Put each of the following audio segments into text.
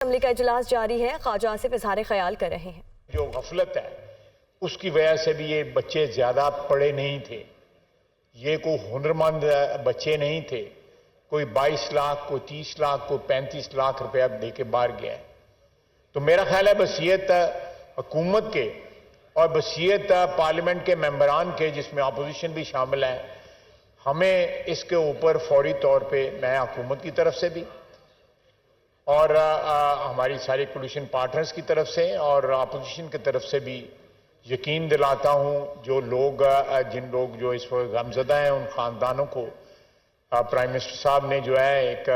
Assembly کا اجلاس جاری ہے، خواجہ آصف اظہار خیال کر رہے ہیں۔ جو غفلت ہے اس کی وجہ سے بھی یہ بچے زیادہ پڑھے نہیں تھے، یہ کوئی ہنرمند بچے نہیں تھے، کوئی 22 لاکھ کوئی 30 لاکھ کوئی 35 لاکھ روپیہ دے کے باہر گیا ہے۔ تو میرا خیال ہے بصیرت حکومت کے اور بصیرت پارلیمنٹ کے ممبران کے، جس میں اپوزیشن بھی شامل ہے، ہمیں اس کے اوپر فوری طور پہ میں حکومت کی طرف سے بھی اور ہماری ساری کولیشن پارٹنرز کی طرف سے اور اپوزیشن کی طرف سے بھی یقین دلاتا ہوں، جن لوگ جو اس وقت غمزدہ ہیں ان خاندانوں کو پرائم منسٹر صاحب نے جو ہے ایک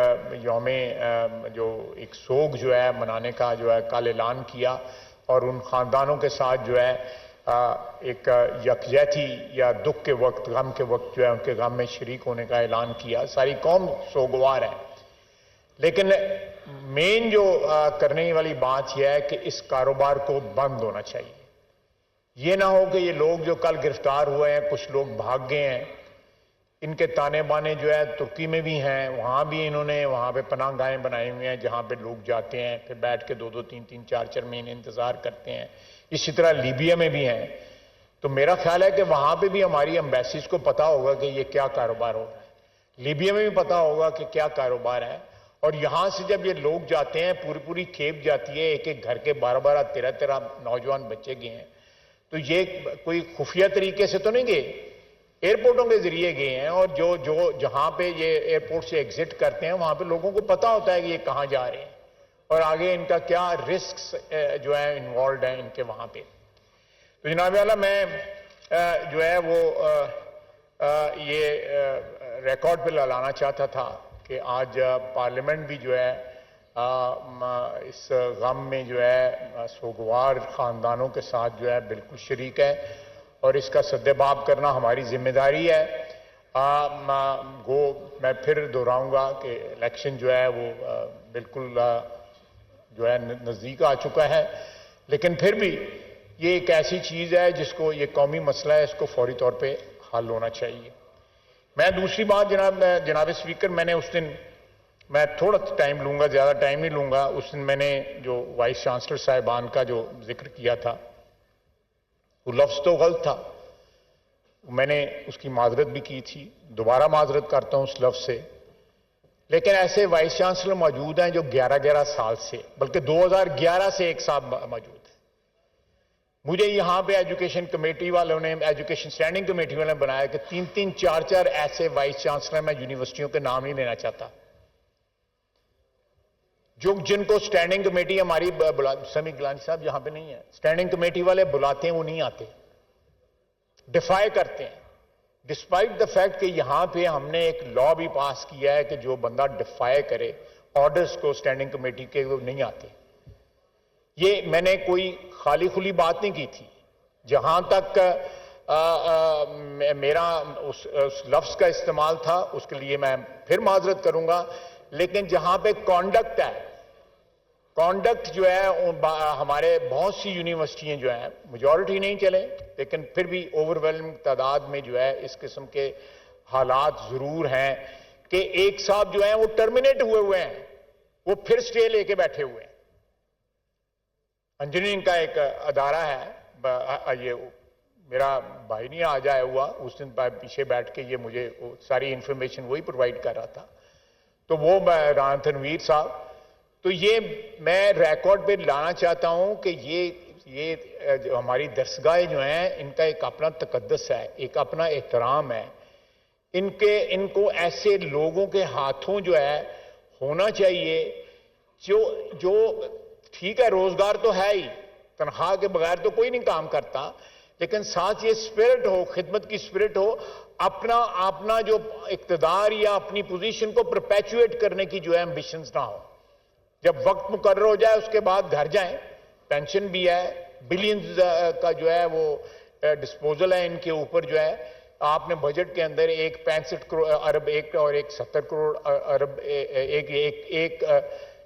یوم ایک سوگ جو ہے منانے کا جو ہے کل اعلان کیا، اور ان خاندانوں کے ساتھ جو ہے ایک یکجہتی یا دکھ کے وقت، غم کے وقت جو ہے ان کے غم میں شریک ہونے کا اعلان کیا۔ ساری قوم سوگوار ہے، لیکن مین جو کرنے والی بات یہ ہے کہ اس کاروبار کو بند ہونا چاہیے۔ یہ نہ ہو کہ یہ لوگ جو کل گرفتار ہوئے ہیں، کچھ لوگ بھاگ گئے ہیں، ان کے تانے بانے جو ہے ترکی میں بھی ہیں، وہاں بھی انہوں نے وہاں پہ پناہ گاہیں بنائی ہوئی ہیں جہاں پہ لوگ جاتے ہیں، پھر بیٹھ کے 2 3 4 مہینے انتظار کرتے ہیں۔ اسی طرح لیبیا میں بھی ہیں۔ تو میرا خیال ہے کہ وہاں پہ بھی ہماری ایمبیسیز کو پتا ہوگا کہ یہ کیا کاروبار ہو رہا ہے، لیبیا میں بھی پتا ہوگا کہ کیا کاروبار ہے، اور یہاں سے جب یہ لوگ جاتے ہیں پوری کھیپ جاتی ہے، ایک گھر کے 12 13 نوجوان بچے گئے ہیں، تو یہ کوئی خفیہ طریقے سے تو نہیں گئے، ایئرپورٹوں کے ذریعے گئے ہیں، اور جہاں پہ یہ ایئرپورٹ سے ایگزٹ کرتے ہیں وہاں پہ لوگوں کو پتا ہوتا ہے کہ یہ کہاں جا رہے ہیں اور آگے ان کا کیا رسکس جو ہے انوالوڈ ہیں ان کے وہاں پہ۔ تو جناب اعلیٰ میں جو ہے وہ یہ ریکارڈ پہ لانا چاہتا تھا کہ آج پارلیمنٹ بھی جو ہے اس غم میں جو ہے سوگوار خاندانوں کے ساتھ جو ہے بالکل شریک ہے، اور اس کا سدباب کرنا ہماری ذمہ داری ہے۔ میں پھر دہراؤں گا کہ الیکشن جو ہے وہ بالکل جو ہے نزدیک آ چکا ہے، لیکن پھر بھی یہ ایک ایسی چیز ہے جس کو، یہ قومی مسئلہ ہے، اس کو فوری طور پہ حل ہونا چاہیے۔ میں دوسری بات جناب اسپیکر، میں نے اس دن، میں تھوڑا ٹائم لوں گا، زیادہ ٹائم نہیں لوں گا، اس دن میں نے جو وائس چانسلر صاحبان کا جو ذکر کیا تھا وہ لفظ تو غلط تھا، میں نے اس کی معذرت بھی کی تھی، دوبارہ معذرت کرتا ہوں اس لفظ سے، لیکن ایسے وائس چانسلر موجود ہیں جو 11 سال سے، بلکہ 2011 سے ایک صاحب موجود ہے۔ مجھے یہاں پہ ایجوکیشن کمیٹی والوں نے، ایجوکیشن سٹینڈنگ کمیٹی والوں نے بنایا کہ 3 4 ایسے وائس چانسلر، میں یونیورسٹیوں کے نام نہیں لینا چاہتا، جن کو سٹینڈنگ کمیٹی ہماری سمی گلانی صاحب یہاں پہ نہیں ہے، سٹینڈنگ کمیٹی والے بلاتے ہیں وہ نہیں آتے، ڈیفائی کرتے ہیں، ڈسپائٹ دا فیکٹ کہ یہاں پہ ہم نے ایک لا بھی پاس کیا ہے کہ جو بندہ ڈیفائی کرے آرڈرز کو سٹینڈنگ کمیٹی کے، وہ نہیں آتے۔ یہ میں نے کوئی خالی کھلی بات نہیں کی تھی، جہاں تک میرا اس لفظ کا استعمال تھا اس کے لیے میں پھر معذرت کروں گا، لیکن جہاں پہ کانڈکٹ ہے، کانڈکٹ جو ہے ہمارے بہت سی یونیورسٹیاں جو ہیں، میجورٹی نہیں چلے لیکن پھر بھی اوورwhelming تعداد میں جو ہے اس قسم کے حالات ضرور ہیں کہ ایک صاحب جو ہیں وہ ٹرمینیٹ ہوئے ہیں، وہ پھر سٹے لے کے بیٹھے ہوئے ہیں۔ انجینئرنگ کا ایک ادارہ ہے، یہ میرا بھائی نہیں آ جایا ہوا، اس دن پیچھے بیٹھ کے یہ مجھے ساری انفارمیشن وہی پرووائڈ کر رہا تھا، تو وہ رانا تنویر صاحب، تو یہ میں ریکارڈ پہ لانا چاہتا ہوں کہ یہ ہماری درسگاہیں جو ہیں ان کا ایک اپنا تقدس ہے، ایک اپنا احترام ہے، ان کو ایسے لوگوں کے ہاتھوں جو ہے ہونا چاہیے جو ٹھیک ہے، روزگار تو ہے ہی، تنخواہ کے بغیر تو کوئی نہیں کام کرتا، لیکن ساتھ یہ سپرٹ ہو، خدمت کی سپرٹ ہو، اپنا جو اقتدار یا اپنی پوزیشن کو پرپیچویٹ کرنے کی جو ہے ایمبیشنز نہ ہو، جب وقت مقرر ہو جائے اس کے بعد گھر جائیں، پینشن بھی ہے، بلینز کا جو ہے وہ ڈسپوزل ہے ان کے اوپر جو ہے، آپ نے بجٹ کے اندر ایک 65 ارب اور ایک 70 کروڑ ارب، ایک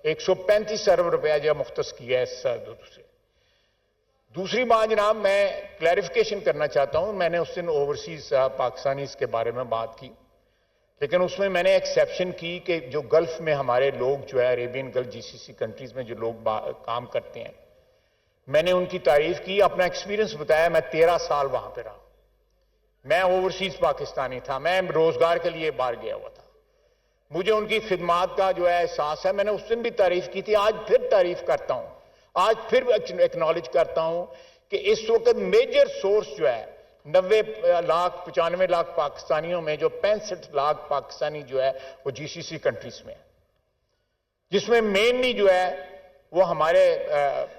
135 ارب روپیہ جو مختص کیا ہے اس سے۔ دوسری بات جناب، میں کلیریفیکیشن کرنا چاہتا ہوں، میں نے اس دن اوورسیز پاکستانیز کے بارے میں بات کی، لیکن اس میں نے ایکسیپشن کی کہ جو گلف میں ہمارے لوگ جو ہے عربین گلف GCC کنٹریز میں جو لوگ کام کرتے ہیں، میں نے ان کی تعریف کی، اپنا ایکسپیرینس بتایا. میں 13 سال وہاں پہ رہا، میں اوورسیز پاکستانی تھا، میں روزگار کے لیے باہر گیا ہوا تھا. مجھے ان کی خدمات کا جو ہے احساس ہے. میں نے اس دن بھی تعریف کی تھی، آج پھر تعریف کرتا ہوں، آج پھر ایکنالج کرتا ہوں کہ اس وقت میجر سورس جو ہے 90 لاکھ 95 لاکھ پاکستانیوں میں جو 65 لاکھ پاکستانی جو ہے وہ GCC کنٹریز میں ہے، جس میں مینلی جو ہے وہ ہمارے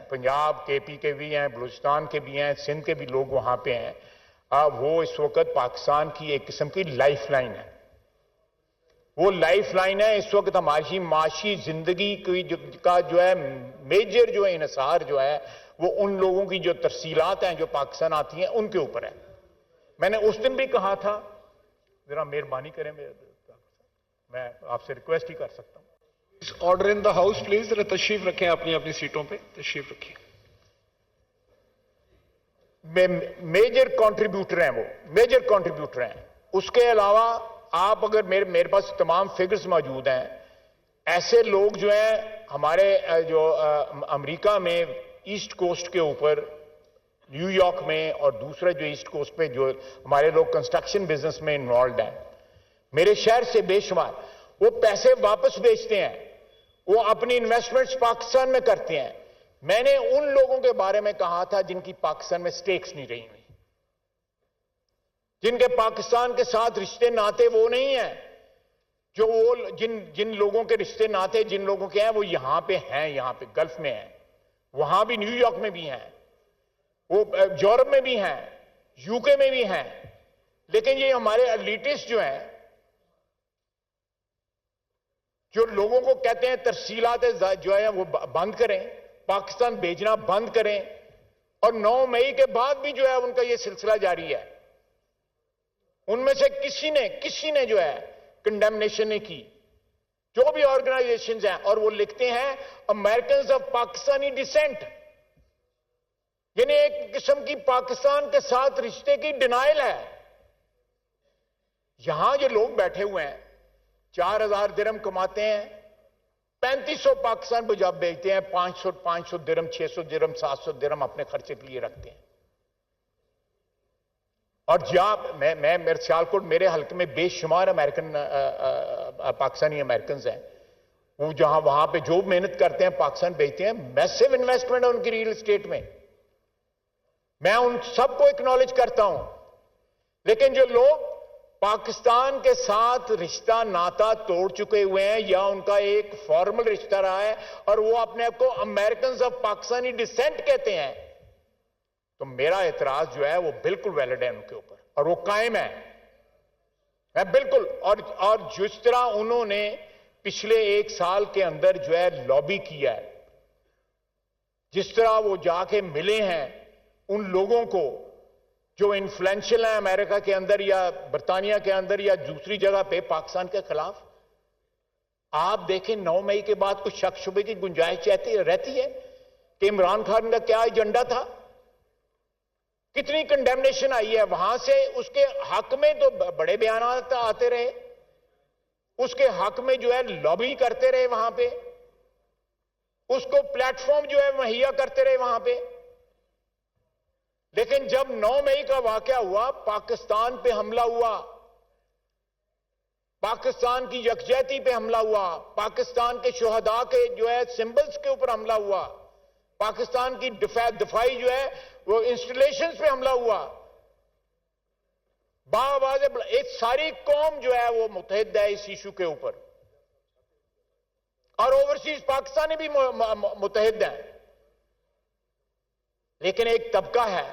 پنجاب KP کے بھی ہیں، بلوچستان کے بھی ہیں، سندھ کے بھی لوگ وہاں پہ ہیں. وہ اس وقت پاکستان کی ایک قسم کی لائف لائن ہے. وہ لائف لائن ہے اس وقت ہماری معاشی زندگی کا جو ہے میجر جو انحصار جو ہے وہ ان لوگوں کی جو ترسیلات ہیں جو پاکستان آتی ہیں ان کے اوپر ہے. میں نے اس دن بھی کہا تھا، ذرا مہربانی کریں، میں آپ سے ریکویسٹ ہی کر سکتا ہوں. Order in the house please, ذرا تشریف رکھیں اپنی اپنی سیٹوں پہ تشریف رکھیں. میجر کنٹریبیوٹر ہیں، وہ میجر کنٹریبیوٹر ہیں. اس کے علاوہ آپ اگر میرے پاس تمام فگرز موجود ہیں، ایسے لوگ جو ہیں ہمارے جو امریکہ میں ایسٹ کوسٹ کے اوپر، نیو یارک میں، اور دوسرے جو ایسٹ کوسٹ پہ جو ہمارے لوگ کنسٹرکشن بزنس میں انوالوڈ ہیں، میرے شہر سے بے شمار، وہ پیسے واپس بیچتے ہیں، وہ اپنی انویسٹمنٹس پاکستان میں کرتے ہیں. میں نے ان لوگوں کے بارے میں کہا تھا جن کی پاکستان میں سٹیکس نہیں رہی ہوئی، جن کے پاکستان کے ساتھ رشتے ناتے وہ نہیں ہیں، جو وہ جن لوگوں کے رشتے ناتے جن لوگوں کے ہیں وہ یہاں پہ ہیں، یہاں پہ گلف میں ہیں، وہاں بھی نیو یارک میں بھی ہیں، وہ یورپ میں بھی ہیں، UK میں بھی ہیں. لیکن یہ ہمارے ایلیٹسٹ جو ہیں، جو لوگوں کو کہتے ہیں ترسیلات جو ہے وہ بند کریں، پاکستان بھیجنا بند کریں، اور 9 مئی کے بعد بھی جو ہے ان کا یہ سلسلہ جاری ہے. ان میں سے کسی نے جو ہے کنڈیمنیشن نہیں کی، جو بھی آرگنائزیشنز ہیں. اور وہ لکھتے ہیں امریکنز آف پاکستانی ڈیسینٹ، یعنی ایک قسم کی پاکستان کے ساتھ رشتے کی ڈینائل ہے. یہاں جو لوگ بیٹھے ہوئے ہیں 4000 درہم کماتے ہیں، 3500 پاکستان کو جب بیچتے ہیں، 500 درہم، 600 درہم، 700 درہم اپنے خرچے کے لیے رکھتے ہیں. اور میرے سیالکوٹ میرے حلقے میں بے شمار امریکن پاکستانی امریکنز ہیں، وہ جہاں وہاں پہ جو محنت کرتے ہیں پاکستان بیچتے ہیں. میسو انویسٹمنٹ ہے ان کی ریل اسٹیٹ میں، میں ان سب کو اکنالج کرتا ہوں. لیکن جو لوگ پاکستان کے ساتھ رشتہ ناتا توڑ چکے ہوئے ہیں، یا ان کا ایک فارمل رشتہ رہا ہے اور وہ اپنے آپ کو امریکنز آف پاکستانی ڈیسینٹ کہتے ہیں، تو میرا اعتراض جو ہے وہ بالکل ویلڈ ہے ان کے اوپر، اور وہ قائم ہے. میں بالکل اور جس طرح انہوں نے پچھلے 1 سال کے اندر جو ہے لابی کیا ہے، جس طرح وہ جا کے ملے ہیں ان لوگوں کو جو انفلوئنشل ہیں امریکہ کے اندر یا برطانیہ کے اندر یا دوسری جگہ پہ پاکستان کے خلاف. آپ دیکھیں 9 مئی کے بعد کچھ شک شبے کی گنجائش رہتی ہے کہ عمران خان کا کیا ایجنڈا تھا. کتنی کنڈیمنیشن آئی ہے وہاں سے. اس کے حق میں تو بڑے بیانات آتے رہے، اس کے حق میں جو ہے لابی کرتے رہے وہاں پہ، اس کو پلیٹ فارم جو ہے مہیا کرتے رہے وہاں پہ. لیکن جب 9 مئی کا واقعہ ہوا، پاکستان پہ حملہ ہوا، پاکستان کی یکجہتی پہ حملہ ہوا، پاکستان کے شہداء کے جو ہے سمبلز کے اوپر حملہ ہوا، پاکستان کی دفاعی جو ہے وہ انسٹالیشنز پہ حملہ ہوا، باآواز ایک ساری قوم جو ہے وہ متحد ہے اس ایشو کے اوپر، اور اوورسیز پاکستانی بھی متحد ہیں. لیکن ایک طبقہ ہے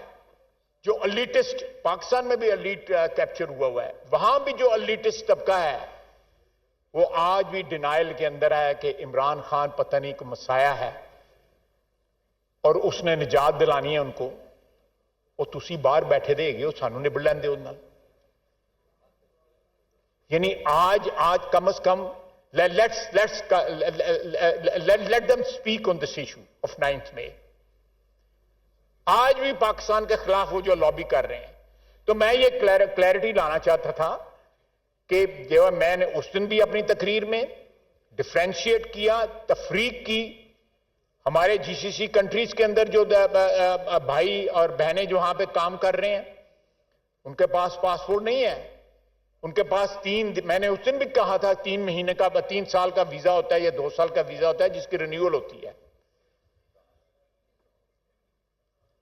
جو الیٹسٹ، پاکستان میں بھی الیٹ کیپچر ہوا ہے، وہاں بھی جو الیٹسٹ طبقہ ہے وہ آج بھی ڈینائل کے اندر ہے کہ عمران خان پتہ نہیں کو مسایا ہے اور اس نے نجات دلانی ہے ان کو. وہ تسی باہر بیٹھے دے گے، وہ سانو نبڑ لین دے انہاں. یعنی آج کم از کم let them speak on this issue of 9th May. آج بھی پاکستان کے خلاف وہ جو لابی کر رہے ہیں. تو میں یہ کلیئرٹی لانا چاہتا تھا کہ جو میں نے اس دن بھی اپنی تقریر میں ڈیفرینشیٹ کیا، تفریق کی. ہمارے جی سی سی کنٹریز کے اندر جو بھائی اور بہنیں جو وہاں پہ کام کر رہے ہیں ان کے پاس پاسپورٹ نہیں ہے، ان کے پاس میں نے اس دن بھی کہا تھا 3 مہینے کا 3 سال کا ویزا ہوتا ہے یا 2 سال کا ویزا ہوتا ہے جس کی رینیول ہوتی ہے،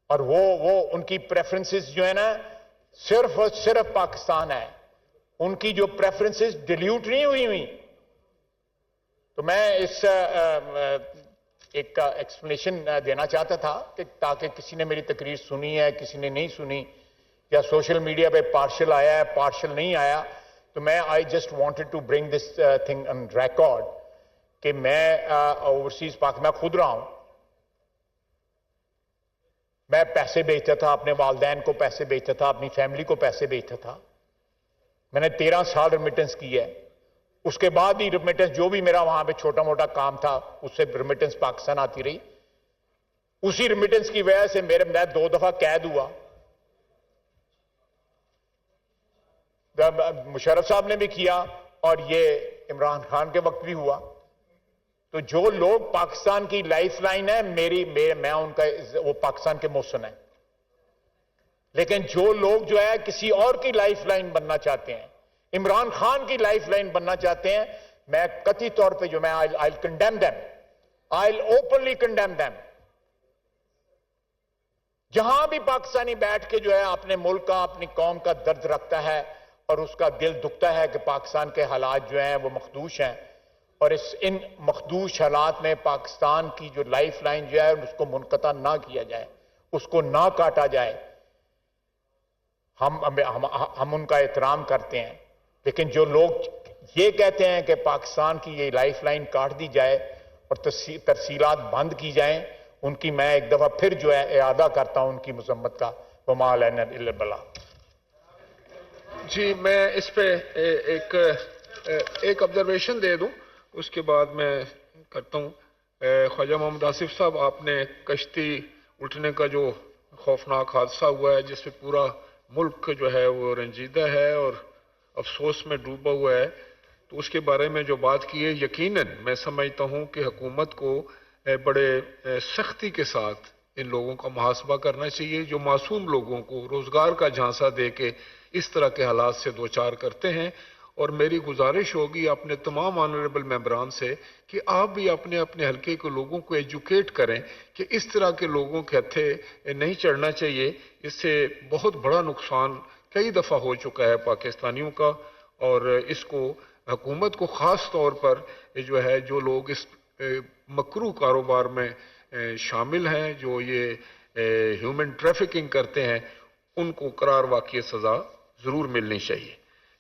اور وہ ان کی پریفرنسز جو ہے نا صرف اور صرف پاکستان ہے، ان کی جو پریفرنسز ڈیلیوٹ نہیں ہوئی. تو میں اس ایک ایکسپلینیشن دینا چاہتا تھا کہ تاکہ کسی نے میری تقریر سنی ہے، کسی نے نہیں سنی، یا سوشل میڈیا پہ پارشل آیا ہے، پارشل نہیں آیا، تو میں I just wanted to bring this thing on record کہ میں اوورسیز میں خود رہا ہوں. میں پیسے بھیجتا تھا، اپنے والدین کو پیسے بھیجتا تھا، اپنی فیملی کو پیسے بھیجتا تھا. میں نے 13 سال ریمیٹنس کی ہے. اس کے بعد ہی ریمیٹنس جو بھی میرا وہاں پہ چھوٹا موٹا کام تھا اس سے ریمیٹنس پاکستان آتی رہی. اسی ریمیٹنس کی وجہ سے میں 2 دفعہ قید ہوا. مشرف صاحب نے بھی کیا اور یہ عمران خان کے وقت بھی ہوا. تو جو لوگ پاکستان کی لائف لائن ہے میں ان کا وہ پاکستان کے محسن ہیں، لیکن جو لوگ جو ہے کسی اور کی لائف لائن بننا چاہتے ہیں، عمران خان کی لائف لائن بننا چاہتے ہیں، میں قطعی طور پہ جو میں I'll condemn them. I'll openly condemn them. جہاں بھی پاکستانی بیٹھ کے جو ہے اپنے ملک کا، اپنی قوم کا درد رکھتا ہے اور اس کا دل دکھتا ہے کہ پاکستان کے حالات جو ہیں وہ مخدوش ہیں، اور ان مخدوش حالات میں پاکستان کی جو لائف لائن جو ہے اس کو منقطع نہ کیا جائے، اس کو نہ کاٹا جائے. ہم ان کا احترام کرتے ہیں، لیکن جو لوگ یہ کہتے ہیں کہ پاکستان کی یہ لائف لائن کاٹ دی جائے اور ترسیلات بند کی جائیں، ان کی میں ایک دفعہ پھر جو ہے اعادہ کرتا ہوں ان کی مذمت کا. وما علینا الا البلاغ. جی میں اس پہ ایک آبزرویشن دے دوں، اس کے بعد میں کرتا ہوں. خواجہ محمد آصف صاحب، آپ نے کشتی اٹھنے کا جو خوفناک حادثہ ہوا ہے جس پہ پورا ملک جو ہے وہ رنجیدہ ہے اور افسوس میں ڈوبا ہوا ہے، تو اس کے بارے میں جو بات کی ہے، یقیناً میں سمجھتا ہوں کہ حکومت کو بڑے سختی کے ساتھ ان لوگوں کا محاسبہ کرنا چاہیے جو معصوم لوگوں کو روزگار کا جھانسا دے کے اس طرح کے حالات سے دوچار کرتے ہیں. اور میری گزارش ہوگی اپنے تمام آنریبل ممبران سے کہ آپ بھی اپنے حلقے کے لوگوں کو ایجوکیٹ کریں کہ اس طرح کے لوگوں کے ہتھے نہیں چڑھنا چاہیے. اس سے بہت بڑا نقصان کئی دفعہ ہو چکا ہے پاکستانیوں کا، اور اس کو حکومت کو خاص طور پر جو ہے جو لوگ اس مکروہ کاروبار میں شامل ہیں، جو یہ ہیومن ٹریفکنگ کرتے ہیں، ان کو قرار واقعی سزا ضرور ملنی چاہیے.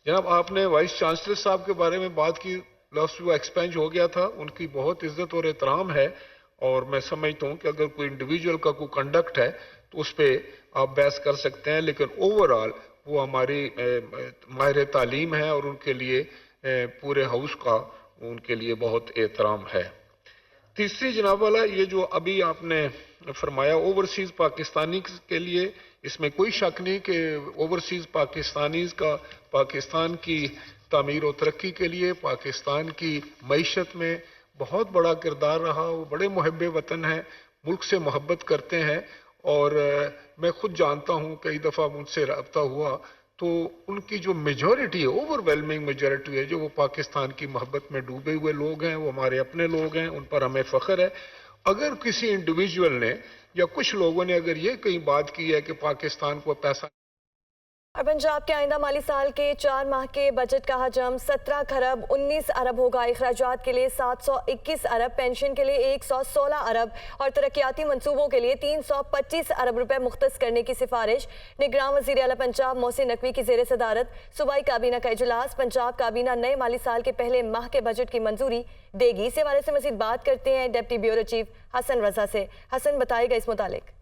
جناب آپ نے وائس چانسلر صاحب کے بارے میں بات کی، لفظ وہ ایکسپینج ہو گیا تھا، ان کی بہت عزت اور احترام ہے، اور میں سمجھتا ہوں کہ اگر کوئی انڈیویجول کا کوئی کنڈکٹ ہے تو اس پہ آپ بحث کر سکتے ہیں، لیکن اوورآل وہ ہماری ماہر تعلیم ہے اور ان کے لیے پورے ہاؤس کا ان کے لیے بہت احترام ہے. تیسری جناب والا، یہ جو ابھی آپ نے فرمایا اوورسیز پاکستانی کے لیے، اس میں کوئی شک نہیں کہ اوورسیز پاکستانیز کا پاکستان کی تعمیر و ترقی کے لیے، پاکستان کی معیشت میں بہت بڑا کردار رہا. وہ بڑے محب وطن ہیں، ملک سے محبت کرتے ہیں، اور میں خود جانتا ہوں کئی دفعہ مجھ سے رابطہ ہوا تو ان کی جو میجورٹی ہے، اوور ویلمنگ میجورٹی ہے، جو وہ پاکستان کی محبت میں ڈوبے ہوئے لوگ ہیں، وہ ہمارے اپنے لوگ ہیں، ان پر ہمیں فخر ہے. اگر کسی انڈیویجول نے یا کچھ لوگوں نے اگر یہ کہیں بات کی ہے کہ پاکستان کو پیسہ، اور پنجاب کے آئندہ مالی سال کے 4 ماہ کے بجٹ کا حجم 17 خرب 19 ارب ہوگا. اخراجات کے لیے 721 ارب، پینشن کے لیے 116 ارب اور ترقیاتی منصوبوں کے لیے 325 ارب روپے مختص کرنے کی سفارش. نگراں وزیر اعلیٰ پنجاب محسن نقوی کی زیر صدارت صوبائی کابینہ کا اجلاس. پنجاب کابینہ نئے مالی سال کے پہلے ماہ کے بجٹ کی منظوری دے گی. اس حوالے سے مزید بات کرتے ہیں ڈپٹی بیورو چیف حسن رضا سے. حسن، بتائے گا اس متعلق.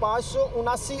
579